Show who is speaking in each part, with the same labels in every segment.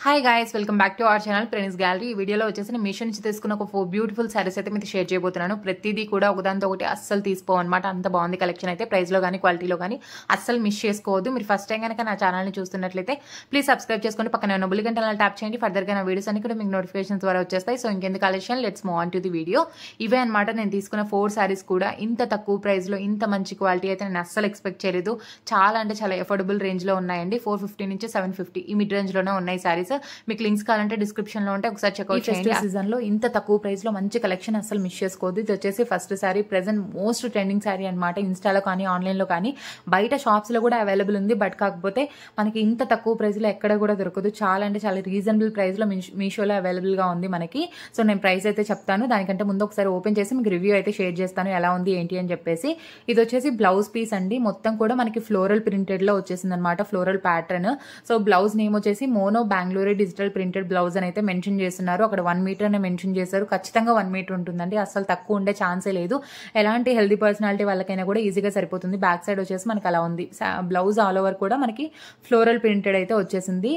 Speaker 1: Hi guys, welcome back to our channel ప్రెనిస్ gallery. ఈ వీడియోలో వచ్చేసి నేను మీషో నుంచి తీసుకున్న ఒక 4 బ్యూటిఫుల్ సారీస్ అయితే మీకు షేర్ చేయబోతున్నాను. ప్రతిదీ కూడా ఒకదాంతో ఒకటి అస్సలు తీసుకోవన్నమాట. అంత బాగుంది కలెక్షన్ అయితే. ప్రైస్లో కానీ క్వాలిటీలో కానీ అస్సలు మిస్ చేసుకోవద్దు. మీరు ఫస్ట్ టైం కనుక నా ఛానల్ని చూస్తున్నట్లయితే ప్లీజ్ సబ్స్క్రైబ్ చేసుకొని పక్కన ఉన్న బెల్ గంటలను ట్యాప్ చేయండి. ఫర్దర్గా నా వీడియోస్ అన్ని కూడా మీకు నోటిఫికేషన్స్ ద్వారా వచ్చేస్తాయి. సో ఇంకెందుకు collection, let's move on to the video. ఇవే అనమాట నేను తీసుకున్న 4 సారీస్ కూడా. ఇంత తక్కువ ప్రైస్లో ఇంత మంచి క్వాలిటీ అయితే నేను అస్సలు ఎక్స్పెక్ట్ చేయలేదు. చాలా అంటే చాలా ఎఫోర్డబుల్ రేంజ్లో ఉన్నాయండి. 450 నుంచి 750 ఈ మిడ్ రేంజ్లోనే ఉన్నాయి సారీస్. మీకు లింక్స్ కావాలంటే డిస్క్రిప్షన్ లో ఉంటే ఒకసారి చెక్అవుట్ చేయండి. సీజన్ లో ఇంత తక్కువ ప్రైస్ లో మంచి కలెక్షన్ అసలు మిస్ చేసుకోవద్దు. ఇది వచ్చేసి first sorry, present most trending sorry అనమాట. ఇన్స్టాలో కానీ ఆన్లైన్ లో కానీ బయట షాప్స్ లో కూడా అవైలబుల్ ఉంది. బట్ కాకపోతే మనకి ఇంత తక్కువ ప్రైస్ లో ఎక్కడ కూడా దొరకదు. చాలా అంటే చాలా రీజనబుల్ ప్రైస్ లో మీషోలో అవైలబుల్ గా ఉంది మనకి. సో నేను ప్రైస్ అయితే చెప్తాను. దానికంటే ముందు ఒకసారి ఓపెన్ చేసి మీకు రివ్యూ అయితే షేర్ చేస్తాను, ఎలా ఉంది ఏంటి అని చెప్పేసి. ఇది వచ్చేసి బ్లౌజ్ పీస్ అండి. మొత్తం కూడా మనకి ఫ్లోరల్ ప్రింటెడ్ లో వచ్చేసింది అనమాట, floral pattern. So blouse name వచ్చేసి mono Bengaluru digital printed blouse అని అయితే మెన్షన్ చేస్తున్నారు. అక్కడ 1 మీటర్ అనే మెన్షన్ చేశారు. ఖచ్చితంగా 1 మీటర్ ఉంటుందండి, అసలు తక్కువ ఉండే ఛాన్సే లేదు. ఎలాంటి హెల్దీ పర్సనాలిటీ వాళ్ళకైనా కూడా ఈజీగా సరిపోతుంది. బ్యాక్ సైడ్ వచ్చేసి మనకి అలా ఉంది. బ్లౌజ్ ఆల్ ఓవర్ కూడా మనకి ఫ్లోరల్ ప్రింటెడ్ అయితే వచ్చేసింది.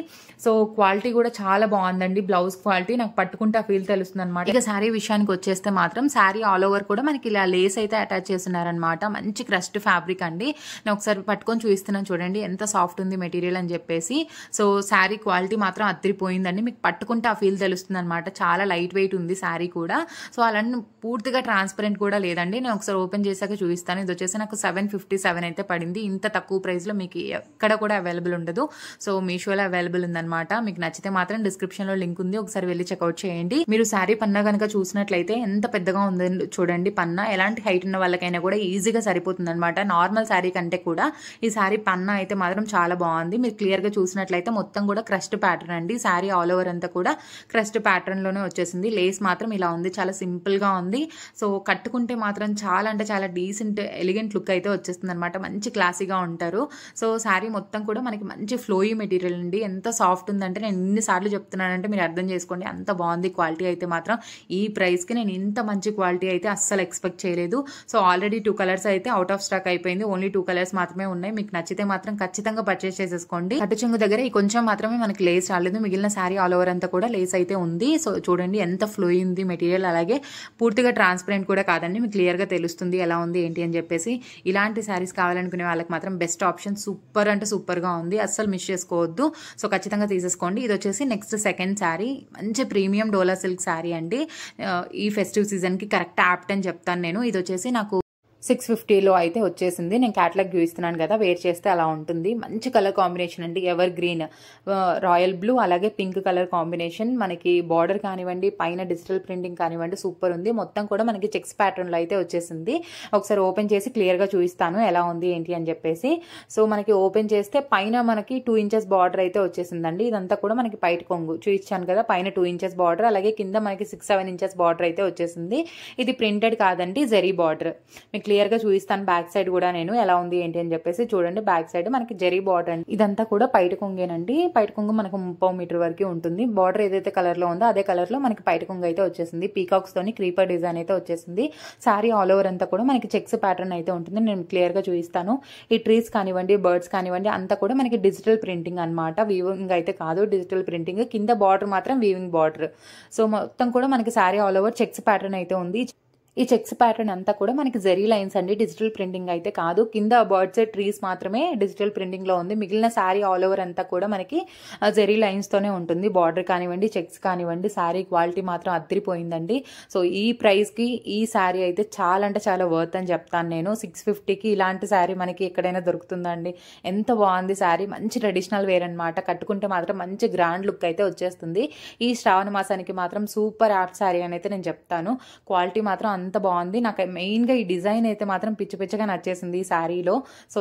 Speaker 1: సో క్వాలిటీ కూడా చాలా బాగుందండి. బ్లౌజ్ క్వాలిటీ నాకు పట్టుకుంటే ఆ ఫీల్ తెలుస్తుంది అనమాట. ఇక శారీ విషయానికి వచ్చేస్తే మాత్రం శారీ ఆల్ ఓవర్ కూడా మనకి ఇలా లేస్ అయితే అటాచ్ చేస్తున్నారనమాట. మంచి క్రస్ట్ ఫ్యాబ్రిక్ అండి. నేను ఒకసారి పట్టుకొని చూపిస్తున్నాను చూడండి ఎంత సాఫ్ట్ ఉంది మెటీరియల్ అని చెప్పేసి. సో శారీ క్వాలిటీ మాత్రం అదిరిపోయిందండి. మీకు పట్టుకుంటే ఆ ఫీల్ తెలుస్తుంది అనమాట. చాలా లైట్ వెయిట్ ఉంది శారీ కూడా. సో అలాంటి పూర్తిగా ట్రాన్స్పరెంట్ కూడా లేదండి. నేను ఒకసారి ఓపెన్ చేశాక చూపిస్తాను. ఇది వచ్చేసి నాకు 757 అయితే పడింది. ఇంత తక్కువ ప్రైస్ లో మీకు ఎక్కడ కూడా అవైలబుల్ ఉండదు. సో మీషోలో అవైలబుల్ ఉందన్నమాట. మీకు నచ్చితే మాత్రం డిస్క్రిప్షన్ లో లింక్ ఉంది, ఒకసారి వెళ్ళి చెక్అవుట్ చేయండి. మీరు శారీ పన్నా కనుక చూసినట్లయితే ఎంత పెద్దగా ఉందని చూడండి. పన్నా ఎలాంటి హైట్ ఉన్న వాళ్ళకైనా కూడా ఈజీగా సరిపోతుంది అనమాట. నార్మల్ శారీ కంటే కూడా ఈ శారీ పన్నా అయితే మాత్రం చాలా బాగుంది. మీరు క్లియర్ గా చూసినట్లయితే మొత్తం కూడా క్రస్ట్ ప్యాటర్న్ అండి. శారీ ఆల్ ఓవర్ అంతా కూడా క్రస్ట్ ప్యాటర్న్ లోనే వచ్చేసింది. లేస్ మాత్రం ఇలా ఉంది, చాలా సింపుల్ గా ఉంది. సో కట్టుకుంటే మాత్రం చాలా అంటే చాలా డీసెంట్ ఎలిగెంట్ లుక్ అయితే వచ్చేస్తుంది అనమాట. మంచి క్లాసీగా ఉంటారు. సో శారీ మొత్తం కూడా మనకి మంచి ఫ్లోయీ మెటీరియల్ అండి. ఎంత సాఫ్ట్ ఉందంటే నేను ఎన్నిసార్లు చెప్తున్నానంటే మీరు అర్థం చేసుకోండి, అంత బాగుంది క్వాలిటీ అయితే మాత్రం. ఈ ప్రైస్ కి నేను ఇంత మంచి క్వాలిటీ అయితే అస్సలు ఎక్స్పెక్ట్ చేయలేదు. సో ఆల్రెడీ 2 కలర్స్ అయితే అవుట్ ఆఫ్ స్టాక్ అయిపోయింది. ఓన్లీ 2 కలర్స్ మాత్రమే ఉన్నాయి. మీకు నచ్చితే మాత్రం ఖచ్చితంగా పర్చేస్ చేసేసుకోండి. కట్టు చెంగు దగ్గర ఈ కొంచెం మాత్రమే మనకి లేస్ రాలేదు. మిగిలిన శారీ ఆల్ ఓవర్ అంతా కూడా లేస్ అయితే ఉంది. సో చూడండి ఎంత ఫ్లో ఉంది మెటీరియల్. అలాగే పూర్తిగా ట్రాన్స్పరెంట్ కూడా కాదండి, మీకు క్లియర్ గా తెలుస్తుంది ఎలా ఉంది ఏంటి అని చెప్పేసి. ఇలాంటి శారీస్ కావాలనుకునే వాళ్ళకి మాత్రం బెస్ట్ ఆప్షన్. సూపర్ అంటే సూపర్ గా ఉంది, అస్సలు మిస్ చేసుకోవద్దు. సో ఖచ్చితంగా తీసేసుకోండి. ఇది వచ్చేసి నెక్స్ట్ సెకండ్ శారీ. మంచి ప్రీమియం డోలా సిల్క్ శారీ అండి. ఈ ఫెస్టివ్ సీజన్ కి కరెక్ట్ యాప్ట్ అని చెప్తాను నేను. ఇది వచ్చేసి నాకు 650లో అయితే వచ్చేసింది. నేను క్యాటలాగ్ చూపిస్తున్నాను కదా, వేర్ చేస్తే అలా ఉంటుంది. మంచి కలర్ కాంబినేషన్ అండి. ఎవర్ గ్రీన్, రాయల్ బ్లూ, అలాగే పింక్ కలర్ కాంబినేషన్. మనకి బార్డర్ కానివ్వండి, పైన డిజిటల్ ప్రింటింగ్ కానివ్వండి, సూపర్ ఉంది. మొత్తం కూడా మనకి చెక్స్ ప్యాటర్న్ లో అయితే వచ్చేసింది. ఒకసారి ఓపెన్ చేసి క్లియర్ గా చూపిస్తాను ఎలా ఉంది ఏంటి అని చెప్పేసి. సో మనకి ఓపెన్ చేస్తే పైన మనకి 2 ఇంచెస్ బార్డర్ అయితే వచ్చేసిందండి. ఇదంతా కూడా మనకి పైట కొంగు చూపించాను కదా, పైన 2 ఇంచెస్ బార్డర్, అలాగే కింద మనకి 6-7 ఇంచెస్ బార్డర్ అయితే వచ్చేసింది. ఇది ప్రింటెడ్ కాదండి, జరీ బార్డర్. మీకు క్లియర్ గా చూపిస్తాను బ్యాక్ సైడ్ కూడా నేను ఎలా ఉంది ఏంటి అని చెప్పేసి. చూడండి బ్యాక్ సైడ్ మనకి జరీ బార్డర్ అండి. ఇదంతా కూడా పైట కొంగేనండి. పైట కొంగు మనకు 30 మీటర్ వరకు ఉంటుంది. బార్డర్ ఏదైతే కలర్ లో ఉందో అదే కలర్ లో మనకి పైట కొంగు అయితే వచ్చేసింది. పీకాక్స్ తోని క్రీపర్ డిజైన్ అయితే వచ్చేసింది. సారీ ఆల్ ఓవర్ అంతా కూడా మనకి చెక్స్ ప్యాటర్న్ అయితే ఉంటుంది. నేను క్లియర్ గా చూపిస్తాను. ఈ ట్రీస్ కానివ్వండి, బర్డ్స్ కానివ్వండి, అంతా కూడా మనకి డిజిటల్ ప్రింటింగ్ అనమాట. వీవింగ్ అయితే కాదు, డిజిటల్ ప్రింటింగ్. కింద బార్డర్ మాత్రం వీవింగ్ బార్డర్. సో మొత్తం కూడా మనకి sorry all over checks pattern అయితే ఉంది. ఈ చెక్స్ ప్యాటర్న్ అంతా కూడా మనకి జరీ లైన్స్ అండి, డిజిటల్ ప్రింటింగ్ అయితే కాదు. కింద బర్డ్స్ ట్రీస్ మాత్రమే డిజిటల్ ప్రింటింగ్ లో ఉంది. మిగిలిన శారీ ఆల్ ఓవర్ అంతా కూడా మనకి జరీ లైన్స్ తోనే ఉంటుంది. బార్డర్ కానివ్వండి, చెక్స్ కానివ్వండి, శారీ క్వాలిటీ మాత్రం అదిరిపోయిందండి. సో ఈ ప్రైస్ కి ఈ శారీ అయితే చాలా అంటే చాలా వర్త్ అని చెప్తాను నేను. 650కి ఇలాంటి శారీ మనకి ఎక్కడైనా దొరుకుతుందండి. ఎంత బాగుంది శారీ. మంచి ట్రెడిషనల్ వేర్ అనమాట. కట్టుకుంటే మాత్రం మంచి గ్రాండ్ లుక్ అయితే వచ్చేస్తుంది. ఈ శ్రావణ మాసానికి మాత్రం సూపర్ యాప్ట్ శారీ అని అయితే నేను చెప్తాను. క్వాలిటీ మాత్రం అంత బాగుంది. నాకు మెయిన్ గా ఈ డిజైన్ అయితే మాత్రం పిచ్చిగా నచ్చేసింది ఈ శారీలో. సో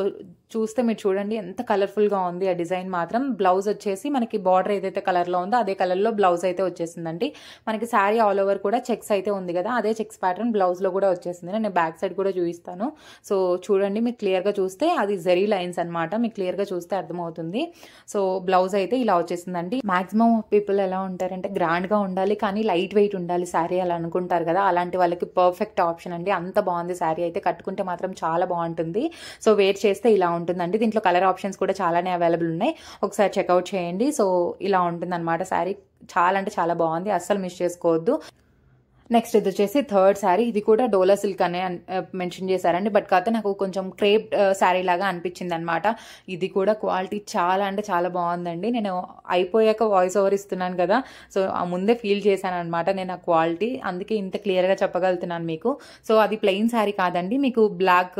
Speaker 1: చూస్తే మీరు చూడండి ఎంత కలర్ఫుల్ గా ఉంది ఆ డిజైన్ మాత్రం. బ్లౌజ్ వచ్చేసి మనకి బార్డర్ ఏదైతే కలర్ లో ఉందో అదే కలర్ లో బ్లౌజ్ అయితే వచ్చేసిందండి. మనకి శారీ ఆల్ ఓవర్ కూడా చెక్స్ అయితే ఉంది కదా, అదే చెక్స్ ప్యాటర్న్ బ్లౌజ్ లో కూడా వచ్చేసింది. నేను బ్యాక్ సైడ్ కూడా చూపిస్తాను. సో చూడండి మీరు క్లియర్ గా చూస్తే అది జరీ లైన్స్ అనమాట. మీకు క్లియర్ గా చూస్తే అర్థమవుతుంది. సో బ్లౌజ్ అయితే ఇలా వచ్చేసిందండి. మాక్సిమం పీపుల్ ఎలా ఉంటారంటే గ్రాండ్ గా ఉండాలి కానీ లైట్ వెయిట్ ఉండాలి శారీ అలా అనుకుంటారు కదా, అలాంటి వాళ్ళకి పర్ఫెక్ట్ పర్ఫెక్ట్ ఆప్షన్ అండి. అంత బాగుంది శారీ అయితే, కట్టుకుంటే మాత్రం చాలా బాగుంటుంది. సో వేర్ చేస్తే ఇలా ఉంటుందండి. దీంట్లో కలర్ ఆప్షన్స్ కూడా చాలానే అవైలబుల్ ఉన్నాయి, ఒకసారి చెక్అవుట్ చేయండి. సో ఇలా ఉంటుందన్నమాట శారీ, చాలా అంటే చాలా బాగుంది, అస్సలు మిస్ చేసుకోవద్దు. నెక్స్ట్ ఇది వచ్చేసి థర్డ్ శారీ. ఇది కూడా డోలా సిల్క్ అనే మెన్షన్ చేశారండి, బట్ కాకపోతే నాకు కొంచెం క్రేప్ శారీ లాగా అనిపించింది అనమాట. ఇది కూడా క్వాలిటీ చాలా అంటే చాలా బాగుందండి. నేను అయిపోయాక వాయిస్ ఓవర్ ఇస్తున్నాను కదా, సో ఆ ముందే ఫీల్ చేశాను అనమాట నేను ఆ క్వాలిటీ, అందుకే ఇంత క్లియర్గా చెప్పగలుగుతున్నాను మీకు. సో అది ప్లెయిన్ శారీ కాదండి, మీకు బ్లాక్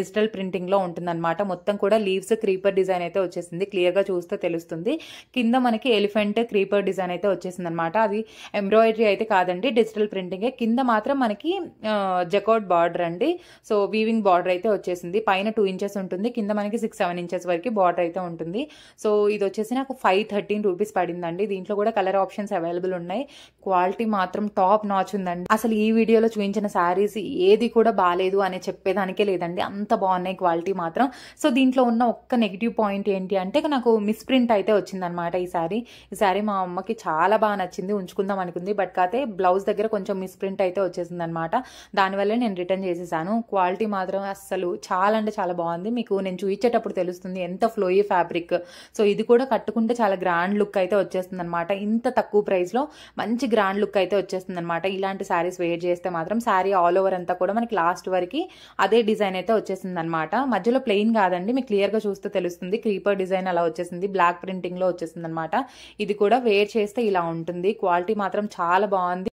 Speaker 1: డిజిటల్ ప్రింటింగ్లో ఉంటుందన్నమాట. మొత్తం కూడా లీవ్స్ క్రీపర్ డిజైన్ అయితే వచ్చేసింది, క్లియర్గా చూస్తే తెలుస్తుంది. కింద మనకి ఎలిఫెంట్ క్రీపర్ డిజైన్ అయితే వచ్చేసింది అనమాట. అది ఎంబ్రాయిడరీ అయితే కాదండి, డిజిటల్ ప్రింటింగ్. కింద మాత్రం మనకి జకౌట్ బార్డర్ అండి. సో వీవింగ్ బార్డర్ అయితే వచ్చేసింది. పైన 2 ఇంచెస్ ఉంటుంది, కింద మనకి 6-7 ఇంచెస్ వరకు బార్డర్ అయితే ఉంటుంది. సో ఇది వచ్చేసి నాకు 513 రూపీస్ పడిందండి. దీంట్లో కూడా కలర్ ఆప్షన్స్ అవైలబుల్ ఉన్నాయి. క్వాలిటీ మాత్రం టాప్ నాచ్ ఉందండి. అసలు ఈ వీడియోలో చూపించిన శారీస్ ఏది కూడా బాగాలేదు అని చెప్పేదానికే లేదండి, అంత బాగున్నాయి క్వాలిటీ మాత్రం. సో దీంట్లో ఉన్న ఒక్క నెగిటివ్ పాయింట్ ఏంటి అంటే, నాకు మిస్ప్రింట్ అయితే వచ్చిందనమాట. ఈ శారీ మా అమ్మకి చాలా బాగా నచ్చింది, ఉంచుకుందాం అనుకుంది, బట్ కాతే బ్లౌజ్ దగ్గర కొంచెం మిస్ప్రింట్ అయితే వచ్చేసింది అనమాట. దానివల్ల నేను రిటర్న్ చేసేసాను. క్వాలిటీ మాత్రం అస్సలు చాలా అంటే చాలా బాగుంది. మీకు నేను చూపించేటప్పుడు తెలుస్తుంది ఎంత ఫ్లోయీ ఫ్యాబ్రిక్. సో ఇది కూడా కట్టుకుంటే చాలా గ్రాండ్ లుక్ అయితే వచ్చేస్తుంది అనమాట. ఇంత తక్కువ ప్రైస్ లో మంచి గ్రాండ్ లుక్ అయితే వచ్చేస్తుంది అనమాట. ఇలాంటి శారీస్ వేర్ చేస్తే మాత్రం శారీ ఆల్ ఓవర్ అంతా కూడా మనకి లాస్ట్ వరకు అదే డిజైన్ అయితే వచ్చేసింది అనమాట. మధ్యలో ప్లెయిన్ కాదండి, మీకు క్లియర్ గా చూస్తే తెలుస్తుంది. క్రీపర్ డిజైన్ అలా వచ్చేసింది, బ్లాక్ ప్రింటింగ్ లో వచ్చేసింది అనమాట. ఇది కూడా వేర్ చేస్తే ఇలా ఉంటుంది. క్వాలిటీ మాత్రం చాలా బాగుంది.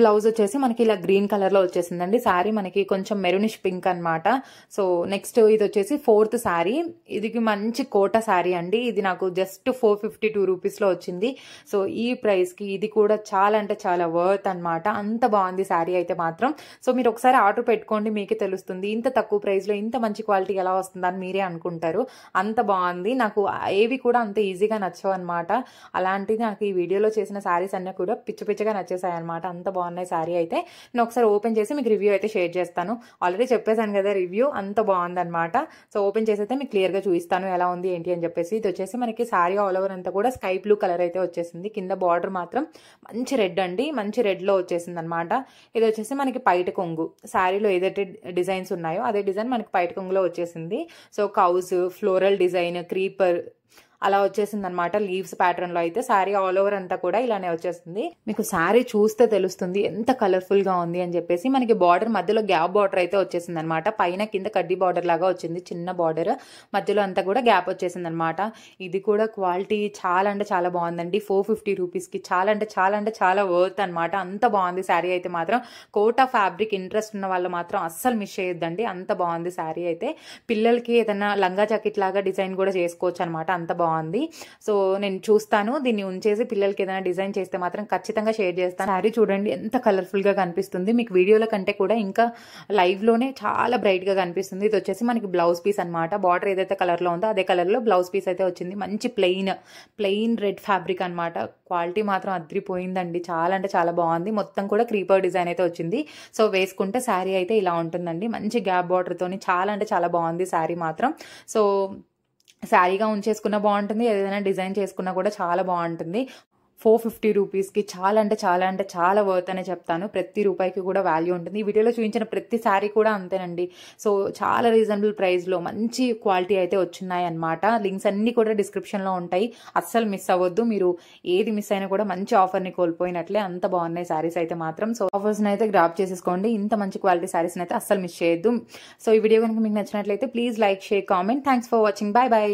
Speaker 1: బ్లౌజ్ వచ్చేసి మనకి ఇలా గ్రీన్ కలర్ లో వచ్చేసిందండి. శారీ మనకి కొంచెం మెరూనిష్ పింక్ అనమాట. సో నెక్స్ట్ ఇది వచ్చేసి ఫోర్త్ శారీ. ఇది మంచి కోట శారీ అండి. ఇది నాకు జస్ట్ 452 రూపీస్ లో వచ్చింది. సో ఈ ప్రైస్ కి ఇది కూడా చాలా అంటే చాలా వర్త్ అనమాట. అంత బాగుంది శారీ అయితే మాత్రం. సో మీరు ఒకసారి ఆర్డర్ పెట్టుకోండి, మీకే తెలుస్తుంది ఇంత తక్కువ ప్రైస్ లో ఇంత మంచి క్వాలిటీ ఎలా వస్తుందని మీరే అనుకుంటారు. అంత బాగుంది. నాకు ఏవి కూడా అంత ఈజీగా నచ్చవు అనమాట. అలాంటిది నాకు ఈ వీడియోలో చేసిన శారీస్ అన్నీ కూడా పిచ్చగా నచ్చేసాయి అనమాట. అంత బాగున్నాయి శారీ అయితే. నేను ఒకసారి ఓపెన్ చేసి మీకు రివ్యూ అయితే షేర్ చేస్తాను. ఆల్రెడీ చెప్పేశాను కదా రివ్యూ, అంత బాగుందన్నమాట. సో ఓపెన్ చేసి అయితే మీకు క్లియర్ గా చూపిస్తాను ఎలా ఉంది ఏంటి అని చెప్పేసి. ఇది వచ్చేసి మనకి శారీ ఆల్ ఓవర్ అంతా కూడా స్కై బ్లూ కలర్ అయితే వచ్చేసింది. కింద బార్డర్ మాత్రం మంచి రెడ్ అండి, మంచి రెడ్ లో వచ్చేసింది అనమాట. ఇది వచ్చేసి మనకి పైట కొంగు, శారీలో ఏదైతే డిజైన్స్ ఉన్నాయో అదే డిజైన్ మనకి పైట కొంగులో వచ్చేసింది. So cows, floral design, creeper అలా వచ్చేసింది అనమాట. లీవ్స్ ప్యాటర్న్ లో అయితే శారీ ఆల్ ఓవర్ అంతా కూడా ఇలానే వచ్చేస్తుంది. మీకు శారీ చూస్తే తెలుస్తుంది ఎంత కలర్ఫుల్ గా ఉంది అని చెప్పేసి. మనకి బార్డర్ మధ్యలో గ్యాప్ బార్డర్ అయితే వచ్చేసింది అనమాట. పైన కింద కడ్డీ బార్డర్ లాగా వచ్చింది, చిన్న బార్డర్, మధ్యలో అంతా కూడా గ్యాప్ వచ్చేసింది అనమాట. ఇది కూడా క్వాలిటీ చాలా అంటే చాలా బాగుందండి. 450 రూపీస్ కి చాలా అంటే చాలా వర్త్ అనమాట. అంత బాగుంది శారీ అయితే మాత్రం. కోటా ఫ్యాబ్రిక్ ఇంట్రెస్ట్ ఉన్న వాళ్ళు మాత్రం అస్సలు మిస్ చేయొద్దండి, అంత బాగుంది శారీ అయితే. పిల్లలకి ఏదైనా లంగా జాకెట్ లాగా డిజైన్ కూడా చేసుకోవచ్చు అనమాట, అంత బాగుంది. సో నేను చూస్తాను, దీన్ని ఉంచేసి పిల్లలకి ఏదైనా డిజైన్ చేస్తే మాత్రం ఖచ్చితంగా షేర్ చేస్తాను. శారీ చూడండి ఎంత కలర్ఫుల్ గా కనిపిస్తుంది. మీకు వీడియోల కంటే కూడా ఇంకా లైవ్ లోనే చాలా బ్రైట్ గా కనిపిస్తుంది. ఇది వచ్చేసి మనకి బ్లౌజ్ పీస్ అనమాట. బార్డర్ ఏదైతే కలర్ లో ఉందో అదే కలర్ లో బ్లౌజ్ పీస్ అయితే వచ్చింది. మంచి ప్లెయిన్ రెడ్ ఫ్యాబ్రిక్ అనమాట. క్వాలిటీ మాత్రం అద్రిపోయిందండి, చాలా అంటే చాలా బాగుంది. మొత్తం కూడా క్రీపర్ డిజైన్ అయితే వచ్చింది. సో వేసుకుంటే శారీ అయితే ఇలా ఉంటుందండి. మంచి గ్యాప్ బార్డర్ తోని చాలా అంటే చాలా బాగుంది శారీ మాత్రం. సో శారీగా ఉంచేసుకున్నా బాగుంటుంది, ఏదైనా డిజైన్ చేసుకున్నా కూడా చాలా బాగుంటుంది. 450 రూపీస్కి చాలా అంటే చాలా వర్త్ అనే చెప్తాను. ప్రతి రూపాయికి కూడా వాల్యూ ఉంటుంది. ఈ వీడియోలో చూపించిన ప్రతి శారీ కూడా అంతేనండి. సో చాలా రీజనబుల్ ప్రైస్లో మంచి క్వాలిటీ అయితే వచ్చున్నాయి అనమాట. లింక్స్ అన్ని కూడా డిస్క్రిప్షన్లో ఉంటాయి, అస్సలు మిస్ అవ్వద్దు. మీరు ఏది మిస్ అయినా కూడా మంచి ఆఫర్ని కోల్పోయినట్లే, అంత బాగున్నాయి శారీస్ అయితే మాత్రం. సో ఆఫర్స్ని అయితే గ్రాప్ చేసేసుకోండి. ఇంత మంచి క్వాలిటీ శారీస్ని అయితే అస్సలు మిస్ చేయొద్దు. సో ఈ వీడియో కనుక మీకు నచ్చినట్లయితే please like, share, comment. Thanks for watching. Bye bye.